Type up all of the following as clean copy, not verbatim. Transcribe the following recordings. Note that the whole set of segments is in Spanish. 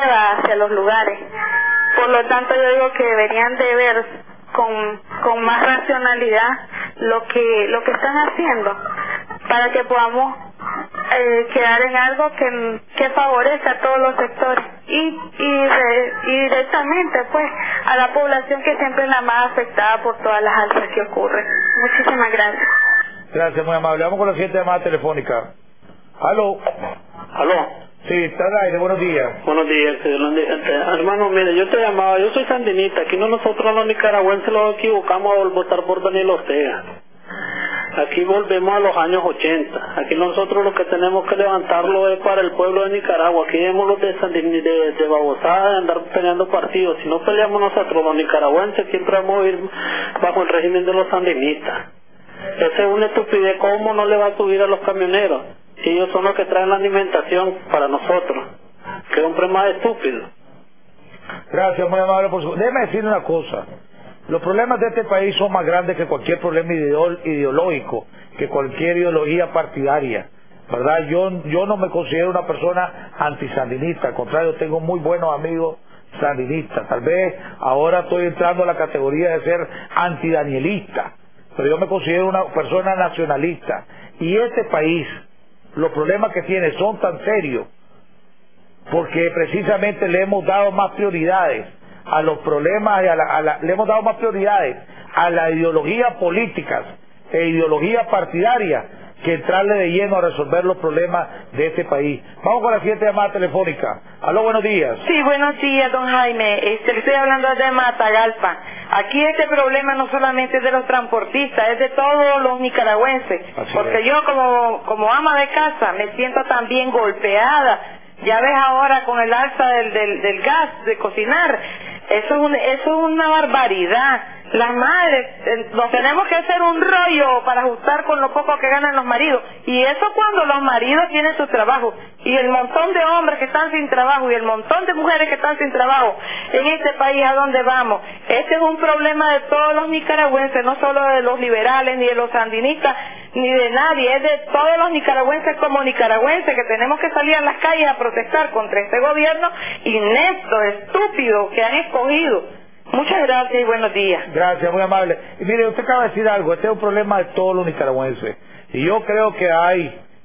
hacia los lugares. Por lo tanto, yo digo que deberían de ver con más racionalidad lo que están haciendo para que podamos quedar en algo que favorezca a todos los sectores y directamente pues a la población, que siempre es la más afectada por todas las alzas que ocurren. Muchísimas gracias. Gracias, muy amable. Vamos con la siguiente llamada telefónica. ¿Aló? ¿Aló? Sí, está al aire, buenos días. Buenos días, hermano, mire, yo te llamaba, yo soy sandinista. Aquí nosotros los nicaragüenses nos equivocamos al votar por Daniel Ortega. Aquí volvemos a los años 80. Aquí nosotros lo que tenemos que levantarlo es para el pueblo de Nicaragua. Aquí vemos los de babosada de andar peleando partidos. Si no peleamos nosotros los nicaragüenses, siempre vamos a ir bajo el régimen de los sandinistas. Esa es una estupidez. ¿Cómo no le va a subir a los camioneros? Si ellos son los que traen la alimentación para nosotros. Que hombre más estúpido. Gracias, muy amable por su... Déjeme decirle una cosa. Los problemas de este país son más grandes que cualquier problema ideológico, que cualquier ideología partidaria, ¿verdad? Yo no me considero una persona antisandinista, al contrario, tengo muy buenos amigos sandinistas. Tal vez ahora estoy entrando a la categoría de ser antidanielista, pero yo me considero una persona nacionalista. Y este país, los problemas que tiene son tan serios porque precisamente le hemos dado más prioridades a los problemas, le hemos dado más prioridades a las ideologías políticas e ideologías partidarias que entrarle de lleno a resolver los problemas de este país. Vamos con la siguiente llamada telefónica. Aló, buenos días. Sí, buenos días, don Jaime. Le estoy hablando de Matagalpa. Aquí este problema no solamente es de los transportistas, es de todos los nicaragüenses. Así porque es. yo como ama de casa me siento también golpeada. Ya ves ahora con el alza del gas de cocinar. Eso es una barbaridad. Las madres nos tenemos que hacer un rollo para ajustar con lo poco que ganan los maridos, y eso cuando los maridos tienen su trabajo, y el montón de hombres que están sin trabajo y el montón de mujeres que están sin trabajo en este país. ¿A dónde vamos? Este es un problema de todos los nicaragüenses, no solo de los liberales ni de los sandinistas ni de nadie, es de todos los nicaragüenses como nicaragüenses, que tenemos que salir a las calles a protestar contra este gobierno inepto, estúpido que han escogido. Muchas gracias y buenos días. Gracias, muy amable. Y mire, usted acaba de decir algo, este es un problema de todos los nicaragüenses. Y yo creo que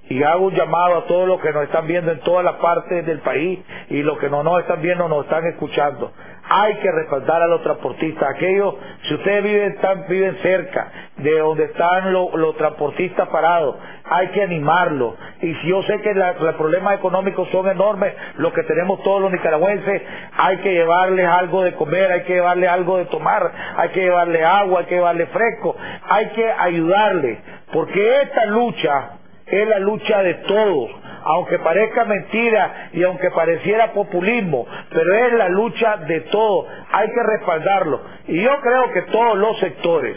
y hago un llamado a todos los que nos están viendo en todas las partes del país, y los que no nos están viendo, nos están escuchando. Hay que respaldar a los transportistas. Aquellos, si ustedes viven cerca de donde están los transportistas parados, hay que animarlos. Y si yo sé que los problemas económicos son enormes, los que tenemos todos los nicaragüenses, hay que llevarles algo de comer, hay que llevarles algo de tomar, hay que llevarles agua, hay que llevarles fresco, hay que ayudarles, porque esta lucha es la lucha de todos, aunque parezca mentira y aunque pareciera populismo, pero es la lucha de todos, hay que respaldarlo. Y yo creo que todos los sectores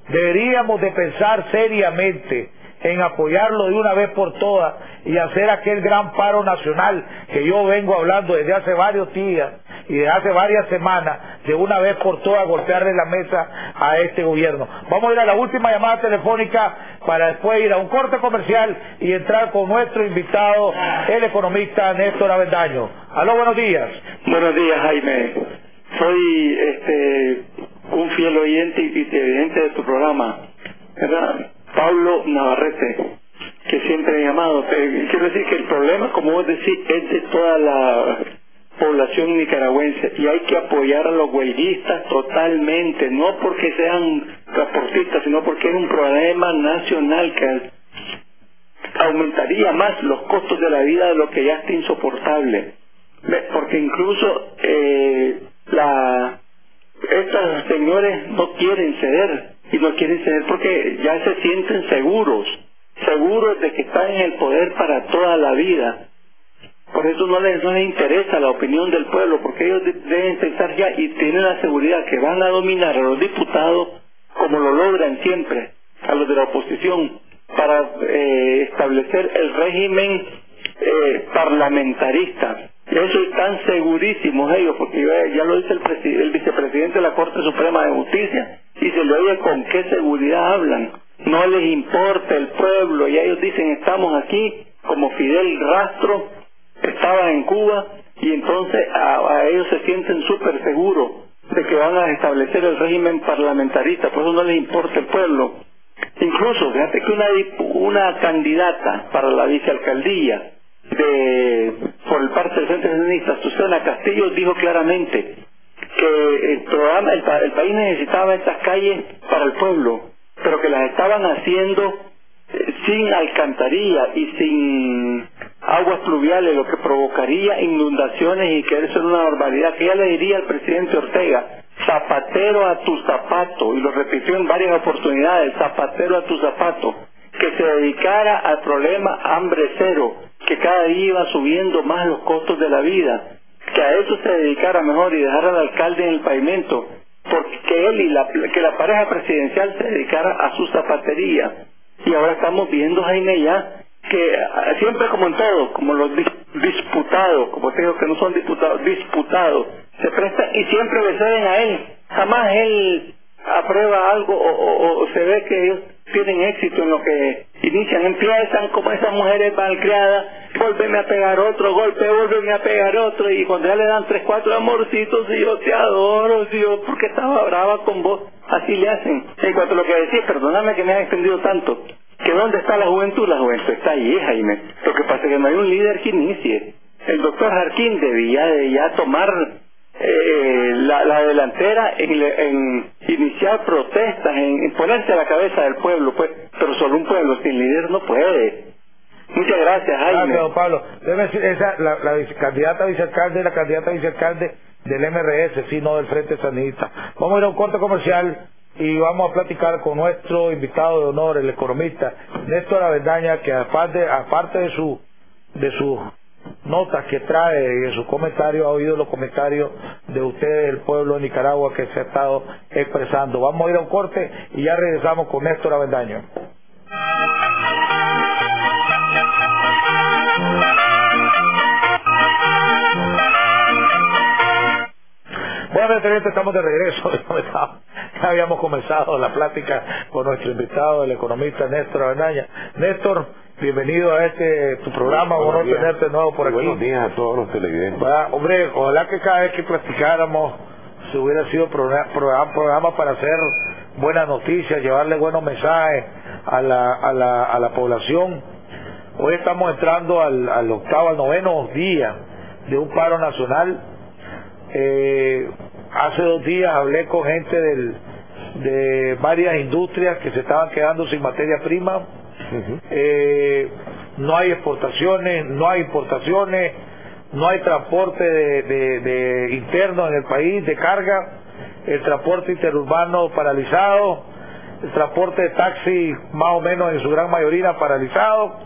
deberíamos de pensar seriamente en apoyarlo de una vez por todas y hacer aquel gran paro nacional que yo vengo hablando desde hace varios días y desde hace varias semanas, de una vez por todas golpearle la mesa a este gobierno. Vamos a ir a la última llamada telefónica para después ir a un corte comercial y entrar con nuestro invitado, el economista Néstor Avendaño. Aló, buenos días. Buenos días, Jaime. Soy un fiel oyente y televidente de tu programa, ¿verdad? Pablo Navarrete, que siempre he llamado. Quiero decir que el problema, como vos decís, es de toda la población nicaragüense, y hay que apoyar a los huelguistas totalmente, no porque sean transportistas, sino porque es un problema nacional que aumentaría más los costos de la vida de lo que ya está insoportable. Porque incluso estos señores no quieren ceder, y no quieren ceder porque ya se sienten seguros de que están en el poder para toda la vida. Por eso no les interesa la opinión del pueblo, porque ellos deben pensar ya y tienen la seguridad que van a dominar a los diputados, como lo logran siempre, a los de la oposición, para establecer el régimen parlamentarista. Eso están segurísimos ellos, porque ya lo dice el vicepresidente de la Corte Suprema de Justicia, y se le oye con qué seguridad hablan. No les importa el pueblo, y ellos dicen: estamos aquí como Fidel Rastro estaba en Cuba, y entonces a ellos se sienten súper seguros de que van a establecer el régimen parlamentarista, por eso no les importa el pueblo. Incluso, fíjate que una candidata para la vicealcaldía por el parte del Centro Sandinista, Susana Castillo, dijo claramente que el país necesitaba estas calles para el pueblo, pero que las estaban haciendo sin alcantarilla y sin aguas pluviales, lo que provocaría inundaciones y que eso era una barbaridad, que ella le diría al presidente Ortega: zapatero a tu zapato, y lo repitió en varias oportunidades, zapatero a tu zapato, que se dedicara al problema hambre cero, que cada día iba subiendo más los costos de la vida, que a eso se dedicara mejor y dejara al alcalde en el pavimento, porque él y que la pareja presidencial se dedicara a su zapatería. Y ahora estamos viendo, Jaime, ya que siempre, como en todo, como los disputados, como te digo que no son diputados, disputados, se prestan y siempre le ceden a él. Jamás él aprueba algo o se ve que ellos tienen éxito en lo que inician. Empiezan como esas mujeres malcriadas: vuélveme a pegar otro golpe, vuélveme a pegar otro, y cuando ya le dan 3, 4 amorcitos: y yo te adoro, Dios, porque estaba brava con vos. Así le hacen. En cuanto a lo que decía, perdóname que me haya extendido tanto, que ¿dónde está la juventud? La juventud está allí, Jaime. Lo que pasa es que no hay un líder que inicie. El doctor Jarquín debía de ya tomar la delantera en iniciar protestas, en ponerse a la cabeza del pueblo, pues, pero solo un pueblo sin líder no puede. Muchas gracias, Jaime. Gracias, don Pablo. Debe decir, la candidata a vicealcalde, la candidata a vicealcalde del MRS, sí, no del Frente Sandinista. Vamos a ir a un corte comercial y vamos a platicar con nuestro invitado de honor, el economista Néstor Avendaña, que aparte de sus notas que trae y en sus comentarios, ha oído los comentarios de ustedes, el pueblo de Nicaragua, que se ha estado expresando. Vamos a ir a un corte y ya regresamos con Néstor Avendaña. Bueno, estamos de regreso. Ya habíamos comenzado la plática con nuestro invitado, el economista Néstor Avendaña. Néstor, bienvenido a tu programa. Bueno tenerte de nuevo por aquí. Buenos días a todos los televidentes. Hombre, ojalá que cada vez que platicáramos se hubiera sido programa para hacer buenas noticias, llevarle buenos mensajes a la población. Hoy estamos entrando al 9º día de un paro nacional. Hace 2 días hablé con gente de varias industrias que se estaban quedando sin materia prima. No hay exportaciones, no hay importaciones, no hay transporte de interno en el país de carga, el transporte interurbano paralizado, el transporte de taxi más o menos en su gran mayoría paralizado,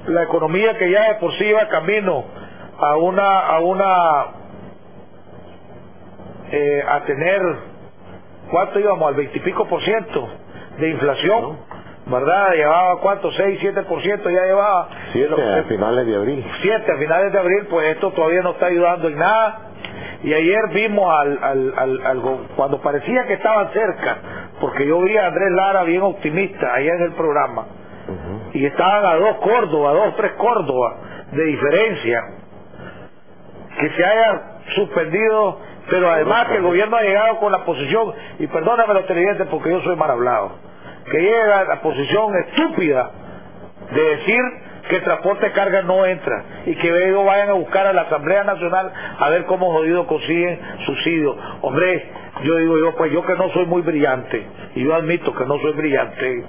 la economía que ya de por sí iba camino a tener, ¿cuánto íbamos? Al 20 y pico% de inflación, ¿verdad? Llevaba, ¿cuánto? 6, 7% ya llevaba. 7 a finales de abril. 7 a finales de abril, pues esto todavía no está ayudando en nada. Y ayer vimos cuando parecía que estaban cerca, porque yo vi a Andrés Lara bien optimista allá en el programa, y estaban a 2 Córdoba, 3 Córdoba de diferencia, que se haya suspendido, pero además que el gobierno ha llegado con la posición, y perdóname los televidentes porque yo soy mal hablado, que llega a la posición estúpida de decir que el transporte de carga no entra y que ellos vayan a buscar a la Asamblea Nacional a ver cómo jodidos consiguen subsidios. Hombre, yo digo pues yo que no soy muy brillante, y yo admito que no soy brillante,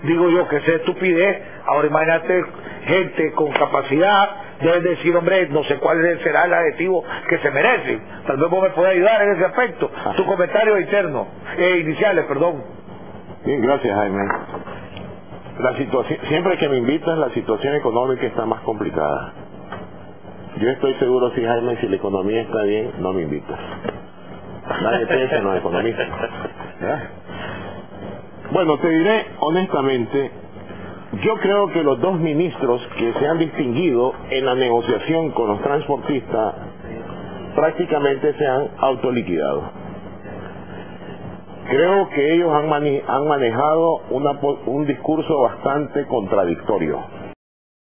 digo yo que es estupidez. Ahora imagínate, gente con capacidad deben decir, hombre, no sé cuál será el adjetivo que se merece. Tal vez vos me puedas ayudar en ese aspecto. Tu comentario iniciales, perdón. Bien, gracias, Jaime. La situación, siempre que me invitas, la situación económica está más complicada. Yo estoy seguro, sí, Jaime, si la economía está bien, no me invitas. Nadie piensa en los economistas. ¿verdad? Bueno, te diré honestamente, yo creo que los 2 ministros que se han distinguido en la negociación con los transportistas prácticamente se han autoliquidado. Creo que ellos han manejado un discurso bastante contradictorio.